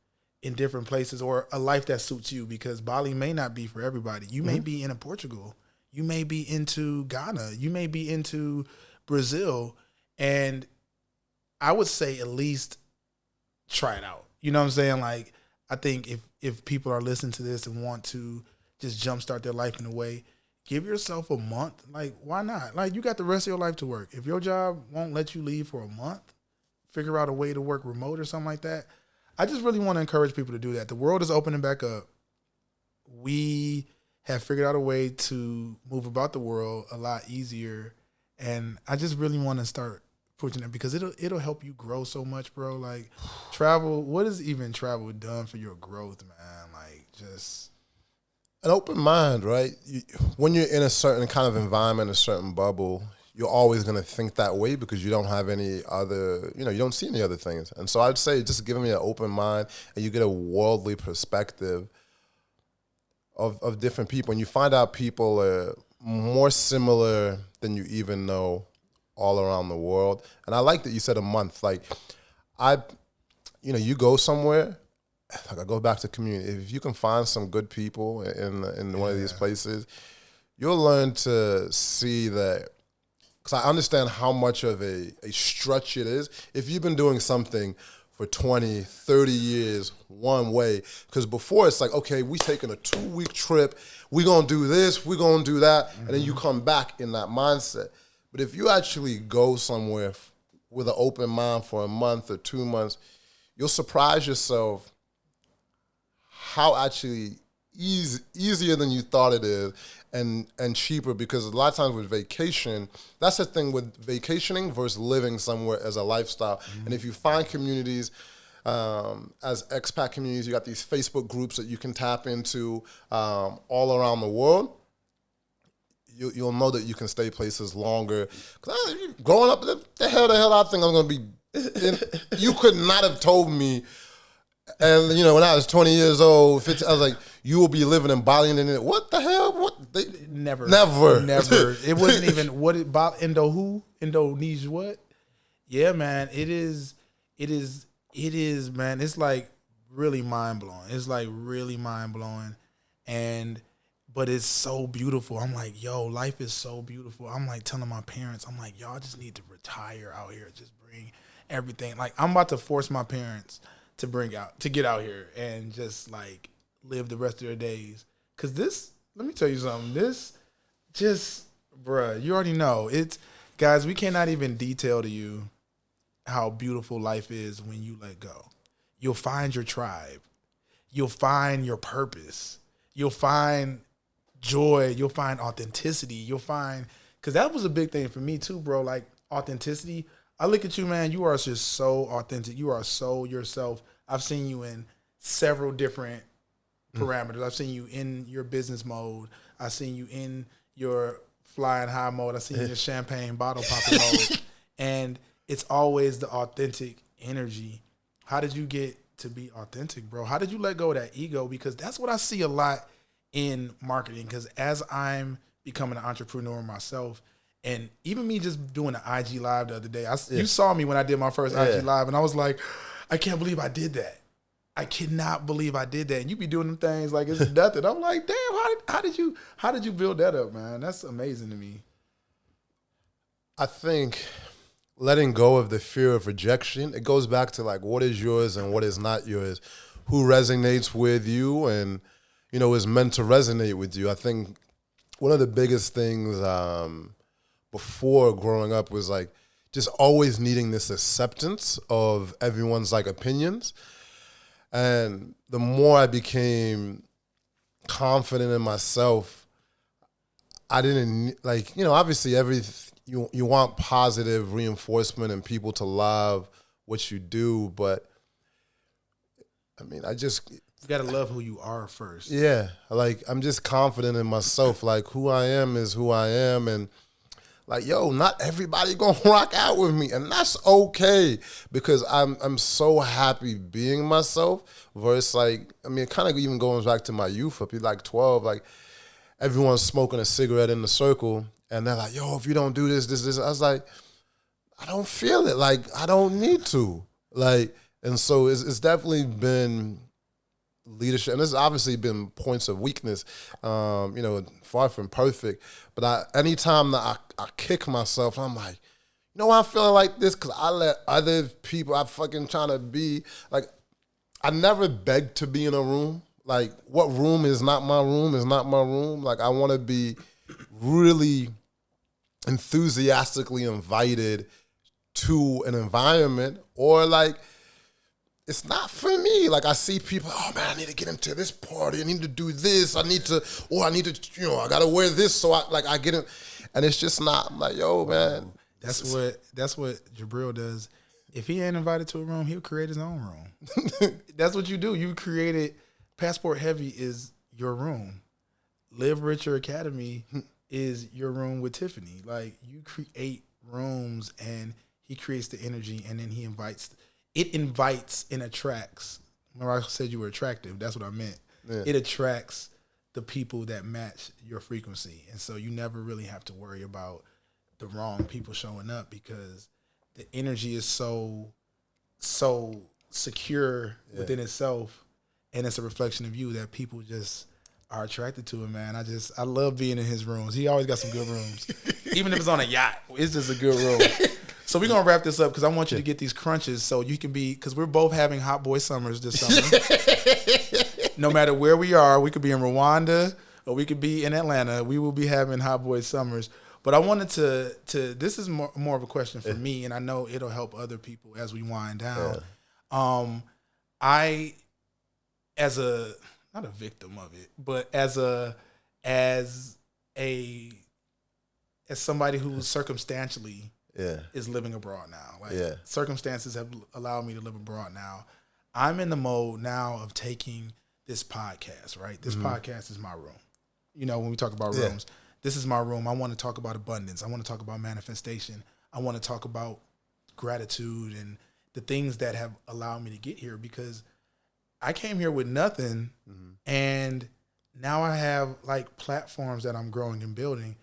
in different places, or a life that suits you, because Bali may not be for everybody. You may be into Portugal. You may be into Ghana. You may be into Brazil. And I would say at least try it out. You know what I'm saying? Like, I think if people are listening to this and want to just jumpstart their life in a way, give yourself a month. Like, why not? Like, you got the rest of your life to work. If your job won't let you leave for a month, figure out a way to work remote or something like that. I just really want to encourage people to do that. The world is opening back up. We have figured out a way to move about the world a lot easier. And I just really want to start pushing it because it'll help you grow so much, bro. Like, travel, what has even travel done for your growth, man? Like, just an open mind, right? When you're in a certain kind of environment, a certain bubble, you're always going to think that way because you don't have any other, you don't see any other things. And so I'd say just giving me an open mind and you get a worldly perspective of different people. And you find out people are more similar than you even know all around the world. And I like that you said a month. Like, you go somewhere, like I go back to community. If you can find some good people in one of these places, you'll learn to see that. Because I understand how much of a stretch it is. If you've been doing something for 20, 30 years one way, because before it's like, okay, we taking a 2-week trip, we gonna do this, we gonna do that, and then you come back in that mindset. But if you actually go somewhere with an open mind for a month or 2 months, you'll surprise yourself how actually easier than you thought it is, and cheaper, because a lot of times with vacation, that's the thing with vacationing versus living somewhere as a lifestyle. And if you find communities, as expat communities, you got these Facebook groups that you can tap into all around the world, you'll know that you can stay places longer. Cause growing up, the hell I think I'm going to be, you could not have told me. And, when I was 20 years old, 15, I was like, you will be living in Bali. And what the hell? Never. It wasn't even, Indonesia, what? Yeah, man, it is, man. It's like really mind-blowing. It's like really mind-blowing. But it's so beautiful. I'm like, yo, life is so beautiful. I'm like telling my parents, I'm like, y'all just need to retire out here. Just bring everything. Like, I'm about to force my parents to get out here and just like live the rest of their days. Cause this, let me tell you something, this just, bruh, you already know. Guys, we cannot even detail to you how beautiful life is when you let go. You'll find your tribe. You'll find your purpose. You'll find joy. You'll find authenticity. Cause that was a big thing for me too, bro. Like, authenticity. I look at you, man, you are just so authentic. You are so yourself. I've seen you in several different parameters. I've seen you in your business mode. I've seen you in your flying high mode. I've seen you in your champagne bottle popping mode. And it's always the authentic energy. How did you get to be authentic, bro? How did you let go of that ego? Because that's what I see a lot in marketing. Because as I'm becoming an entrepreneur myself, and even me just doing an IG Live the other day, you saw me when I did my first IG Live, and I was like, I can't believe I did that. I cannot believe I did that. And you be doing them things like it's nothing. I'm like, damn, how did you build that up, man? That's amazing to me. I think letting go of the fear of rejection, it goes back to like what is yours and what is not yours, who resonates with you and, is meant to resonate with you. I think one of the biggest things before growing up was like just always needing this acceptance of everyone's like opinions. And the more I became confident in myself, I didn't like, obviously you want positive reinforcement and people to love what you do, but I mean, you got to love who you are first. Yeah. Like, I'm just confident in myself. Like, who I am is who I am. And like, yo, not everybody gonna rock out with me, and that's okay because I'm so happy being myself. Versus like, I mean, it kind of even goes back to my youth. Up like 12, like everyone's smoking a cigarette in the circle, and they're like, yo, if you don't do this, I was like, I don't feel it. Like I don't need to. Like, and so it's definitely been leadership, and this has obviously been points of weakness, far from perfect, but anytime that I kick myself, I'm like, you know why I'm feeling like this? Because I let other people, I fucking trying to be, like, I never begged to be in a room. Like, what room is not my room is not my room. Like, I want to be really enthusiastically invited to an environment, or like, it's not for me. Like I see people, oh man, I need to get into this party. I need to do this. I need to, I gotta wear this. So I get it. And it's just not, I'm like, yo, man. That's what Jubril does. If he ain't invited to a room, he'll create his own room. That's what you do. You created, Passport Heavy is your room. Live Richer Academy is your room with Tiffany. Like you create rooms and he creates the energy and then he invites. It invites and attracts. Remember I said you were attractive. That's what I meant. Yeah. It attracts the people that match your frequency. And so you never really have to worry about the wrong people showing up because the energy is so secure within itself, and it's a reflection of you that people just are attracted to it, man. I love being in his rooms. He always got some good rooms. Even if it's on a yacht, it's just a good room. So we're going to wrap this up because I want you to get these crunches so you can be, because we're both having hot boy summers this summer. No matter where we are, we could be in Rwanda or we could be in Atlanta. We will be having hot boy summers. But I wanted to this is more of a question for me, and I know it'll help other people as we wind down. I, as a, not a victim of it, but as somebody who circumstantially is living abroad now. Like circumstances have allowed me to live abroad now. I'm in the mode now of taking this podcast, right? This podcast is my room. You know, when we talk about rooms, this is my room. I want to talk about abundance. I want to talk about manifestation. I want to talk about gratitude and the things that have allowed me to get here, because I came here with nothing and now I have like platforms that I'm growing and building.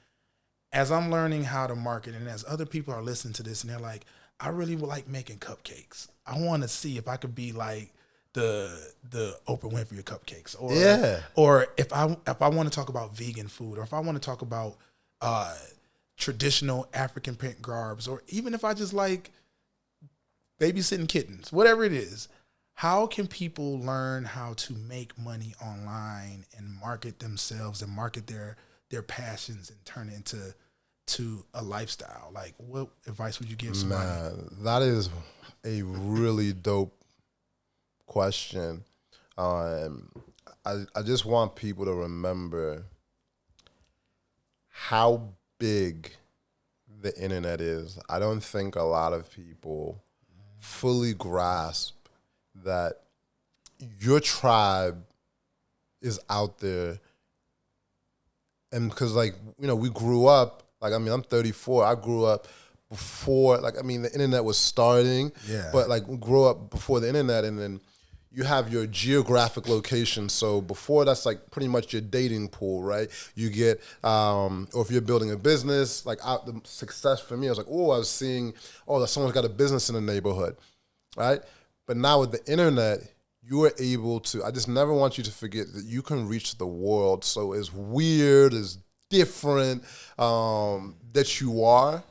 As I'm learning how to market, and as other people are listening to this and they're like, I really would like making cupcakes. I want to see if I could be like the Oprah Winfrey of cupcakes, or if I want to talk about vegan food, or if I want to talk about traditional African print garbs, or even if I just like babysitting kittens, whatever it is. How can people learn how to make money online and market themselves and market their passions and turn it into a lifestyle? Like, what advice would you give somebody? Man, that is a really dope question. I just want people to remember how big the internet is. I don't think a lot of people fully grasp that your tribe is out there. And because, like, you know, we grew up, like, I mean, I'm 34. I grew up before, like, I mean, the internet was starting. Yeah. But, like, we grew up before the internet, and then you have your geographic location. So before, that's, like, pretty much your dating pool, right? You get, or if you're building a business, like, the success for me, I was like, I was seeing, someone's got a business in the neighborhood, right? But now with the internet, you are able to, I just never want you to forget that you can reach the world. So as weird, as different that you are,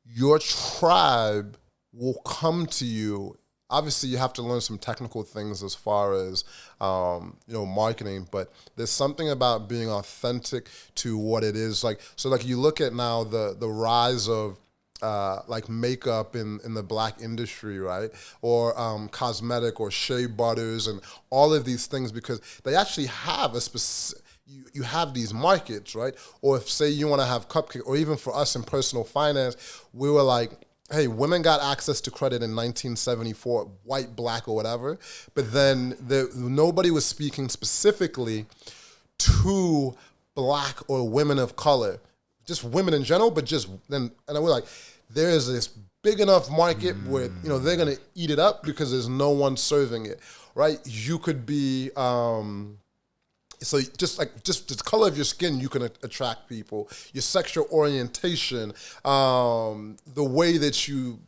your tribe will come to you. Obviously, you have to learn some technical things as far as, marketing, but there's something about being authentic to what it is. Like, so like you look at now the rise of, like makeup in the black industry, right? Or cosmetic or shea butters and all of these things, because they actually have a specific, you have these markets, right? Or if, say, you want to have cupcake, or even for us in personal finance, we were like, hey, women got access to credit in 1974, white, black, or whatever, but then nobody was speaking specifically to black or women of color. just women in general, but just then, and I was like, there is this big enough market where, you know, they're going to eat it up because there's no one serving it, right? You could be, so just the color of your skin, you can attract people. Your sexual orientation, the way that you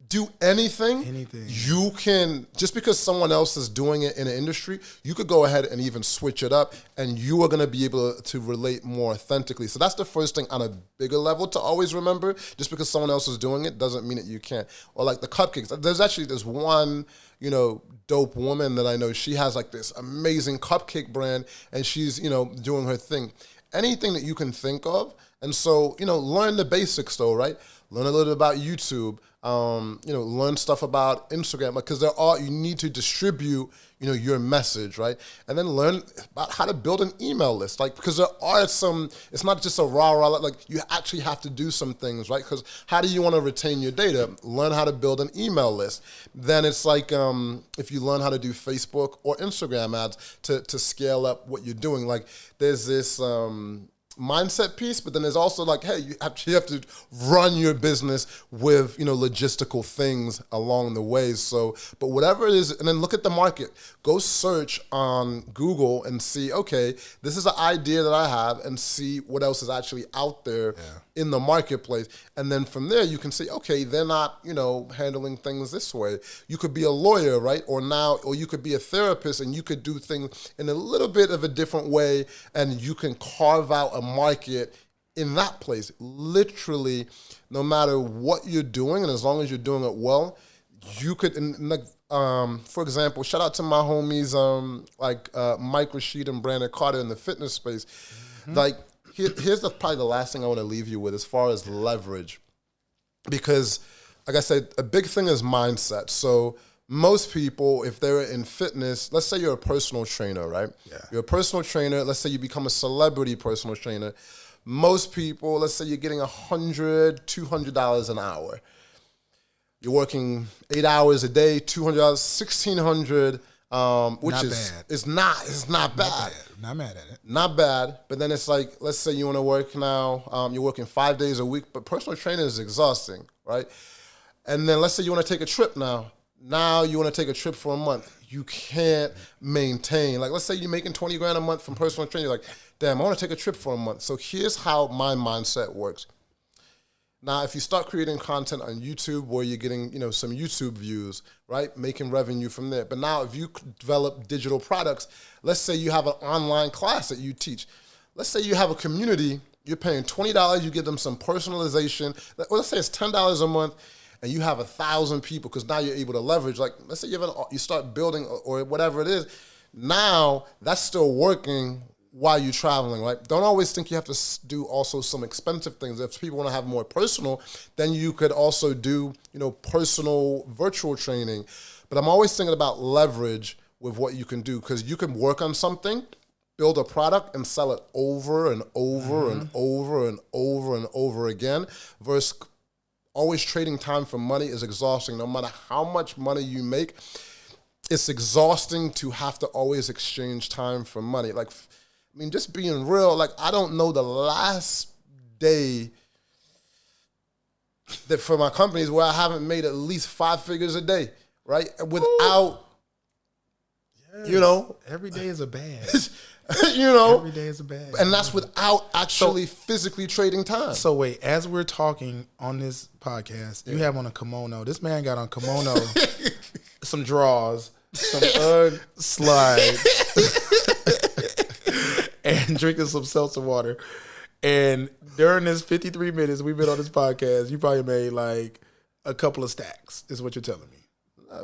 do anything, you can, just because someone else is doing it in an industry, you could go ahead and even switch it up, and you are going to be able to relate more authentically. So that's the first thing on a bigger level to always remember. Just because someone else is doing it doesn't mean that you can't. Or like the cupcakes. There's actually this one, you know, dope woman that I know. She has like this amazing cupcake brand, and she's, you know, doing her thing. Anything that you can think of. And so, you know, learn the basics though, right? Learn a little bit about YouTube. You know, learn stuff about Instagram, because you need to distribute, you know, your message, right? And then learn about how to build an email list, like, because there are some, it's not just a rah, like you actually have to do some things, right? Because how do you want to retain your data? Learn how to build an email list. Then it's like, if you learn how to do Facebook or Instagram ads to scale up what you're doing, like there's this, mindset piece, but then there's also like, hey, you have to run your business with, you know, logistical things along the way. So, but whatever it is, and then look at the market. Go search on Google and see, okay, this is an idea that I have, and see what else is actually out there in the marketplace. And then from there, you can say, okay, they're not, you know, handling things this way. You could be a lawyer, right? Or you could be a therapist, and you could do things in a little bit of a different way, and you can carve out a market in that place. Literally, no matter what you're doing, and as long as you're doing it well, you could, for example, shout out to my homies, Mike Rashid and Brandon Carter in the fitness space. Like, here's probably the last thing I want to leave you with as far as leverage. Because, like I said, a big thing is mindset. So most people, if they're in fitness, let's say you're a personal trainer, right? Yeah. You're a personal trainer. Let's say you become a celebrity personal trainer. Most people, let's say you're getting $100, $200 an hour. You're working 8 hours a day, $200, $1,600, which it's not bad. Not mad at it. Not bad. But then it's like, let's say you want to work now, you're working 5 days a week, but personal training is exhausting, right? And then let's say you want to take a trip now. Now you want to take a trip for a month. You can't maintain. Like, let's say you're making 20 grand a month from personal training. You're like, damn, I want to take a trip for a month. So here's how my mindset works. Now, if you start creating content on YouTube where you're getting, you know, some YouTube views, right, making revenue from there. But now if you develop digital products, let's say you have an online class that you teach. Let's say you have a community, you're paying $20, you give them some personalization. Let's say it's $10 a month, and you have 1,000 people, because now you're able to leverage. Like, let's say you start building or whatever it is. Now that's still working while you're traveling, right? Don't always think you have to do also some expensive things. If people want to have more personal, then you could also do, you know, personal virtual training. But I'm always thinking about leverage with what you can do, because you can work on something, build a product, and sell it over and over and over and over and over again, versus always trading time for money is exhausting. No matter how much money you make, it's exhausting to have to always exchange time for money. Like, I mean, just being real, like, I don't know the last day that for my companies where I haven't made at least 5 figures a day, right? Without, you know. Every day is a bad. You know. Every day is a bad. And that's without actually physically trading time. So wait, as we're talking on this podcast, you have on a kimono. This man got on kimono, some drawers, some UGG slides, and drinking some seltzer water. And during this 53 minutes we've been on this podcast, you probably made like a couple of stacks, is what you're telling me.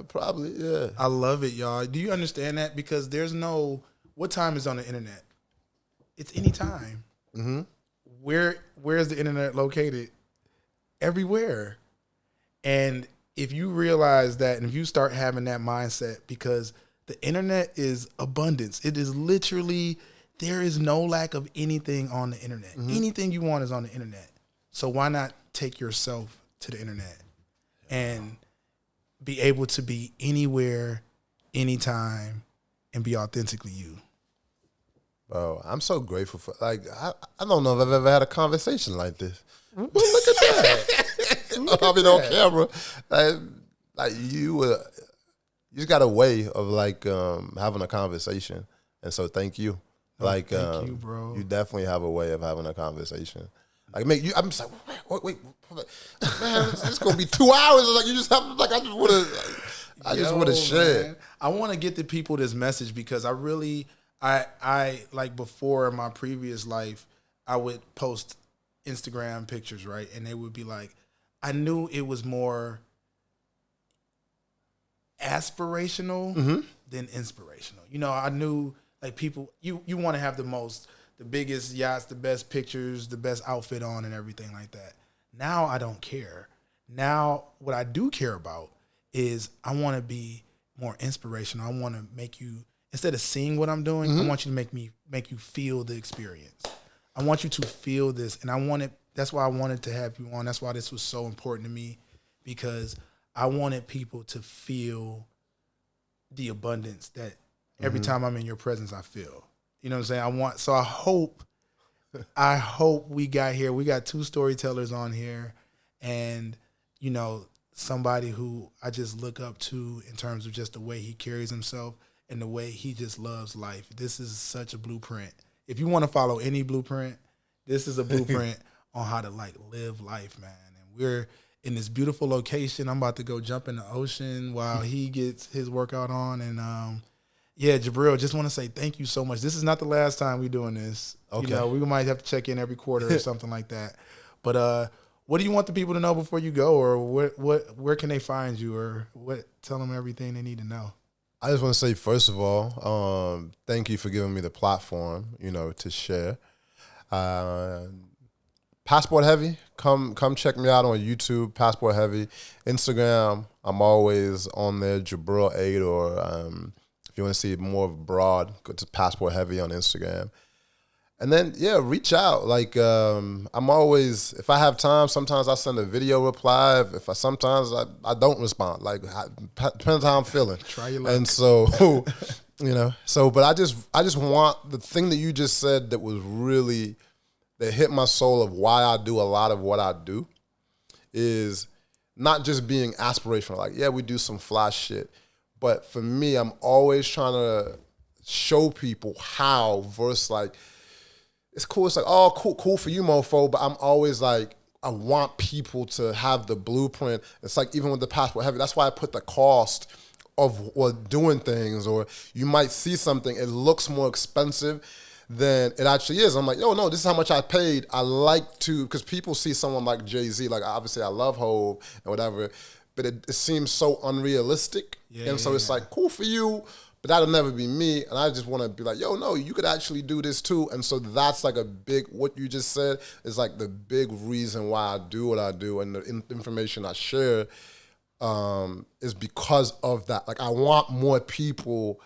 Probably, yeah. I love it, y'all. Do you understand that? Because there's no, what time is on the internet? It's any time. Mm-hmm. Where is the internet located? Everywhere. And if you realize that, and if you start having that mindset, because the internet is abundance. It is literally, there is no lack of anything on the internet. Mm-hmm. Anything you want is on the internet. So why not take yourself to the internet and be able to be anywhere, anytime, and be authentically you? Bro, I'm so grateful for, like, I don't know if I've ever had a conversation like this. Well, look at that. On camera. Like you just got a way of, like, having a conversation. And so thank you. Like, thank you, bro. You definitely have a way of having a conversation. Like, I'm just like, wait, man, it's going to be 2 hours. Like, you just have, like, I just want to share. Man. I want to get to people this message because I like before in my previous life, I would post Instagram pictures, right? And they would be like, I knew it was more aspirational than inspirational. You know, I knew like people, you want to have the biggest yachts, the best pictures, the best outfit on and everything like that. Now I don't care. Now what I do care about is I want to be more inspirational. I want to make you, instead of seeing what I'm doing, I want you to make you feel the experience. I want you to feel this, and that's why I wanted to have you on. That's why this was so important to me, because I wanted people to feel the abundance that every time I'm in your presence, I feel. You know what I'm saying? I hope we got here. We got 2 storytellers on here, and, you know, somebody who I just look up to in terms of just the way he carries himself and the way he just loves life. This is such a blueprint. If you want to follow any blueprint, this is a blueprint on how to, like, live life, man. And we're in this beautiful location. I'm about to go jump in the ocean while he gets his workout on. And yeah, Jubril, just want to say thank you so much. This is not the last time we're doing this. Okay. You know, we might have to check in every quarter or something like that. But what do you want the people to know before you go, or where can they find you, or tell them everything they need to know? I just want to say, first of all, thank you for giving me the platform, you know, to share. Passport Heavy, come check me out on YouTube, Passport Heavy. Instagram, I'm always on there, Jubril8, or if you want to see more broad, go to Passport Heavy on Instagram. And then, yeah, reach out. Like, I'm always, if I have time, sometimes I send a video reply. Sometimes I don't respond. Like, depends how I'm feeling. Try your luck. And so, you know, but I just want, the thing that you just said that was really, that hit my soul of why I do a lot of what I do, is not just being aspirational. Like, yeah, we do some fly shit. But for me, I'm always trying to show people how, versus like, it's cool. It's like, oh, cool for you, mofo. But I'm always like, I want people to have the blueprint. It's like, even with the Passport Heavy, that's why I put the cost of doing things. Or you might see something, it looks more expensive than it actually is. I'm like, yo, no, this is how much I paid. I like to, because people see someone like Jay-Z, like, obviously I love Hov and whatever, but it seems so unrealistic. It's like, cool for you, but that'll never be me. And I just want to be like, yo, no, you could actually do this too. And so that's like a big, what you just said is like the big reason why I do what I do. And the information I share is because of that. Like, I want more people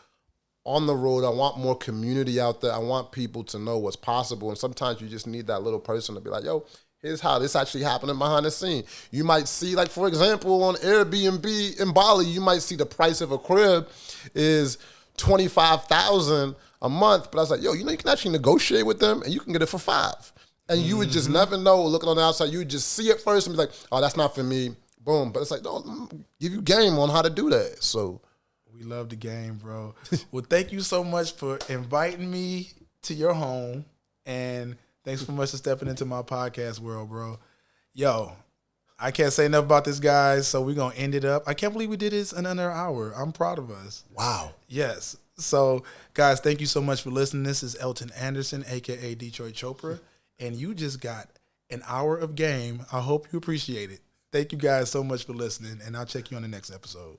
on the road. I want more community out there. I want people to know what's possible. And sometimes you just need that little person to be like, yo, here's how this actually happening behind the scene. You might see, like, for example, on Airbnb in Bali, you might see the price of a crib is $25,000 a month. But I was like, yo, you know, you can actually negotiate with them and you can get it for $5,000. And you would just never know, looking on the outside, you would just see it first and be like, oh, that's not for me. Boom. But it's like, no, give you game on how to do that. So we love the game, bro. Well, thank you so much for inviting me to your home, and thanks so much for stepping into my podcast world, bro. Yo, I can't say enough about this, guys, so we're going to end it up. I can't believe we did this in under an hour. I'm proud of us. Wow. Yes. So, guys, thank you so much for listening. This is Elton Anderson, a.k.a. Detroit Chopra, and you just got an hour of game. I hope you appreciate it. Thank you guys so much for listening, and I'll check you on the next episode.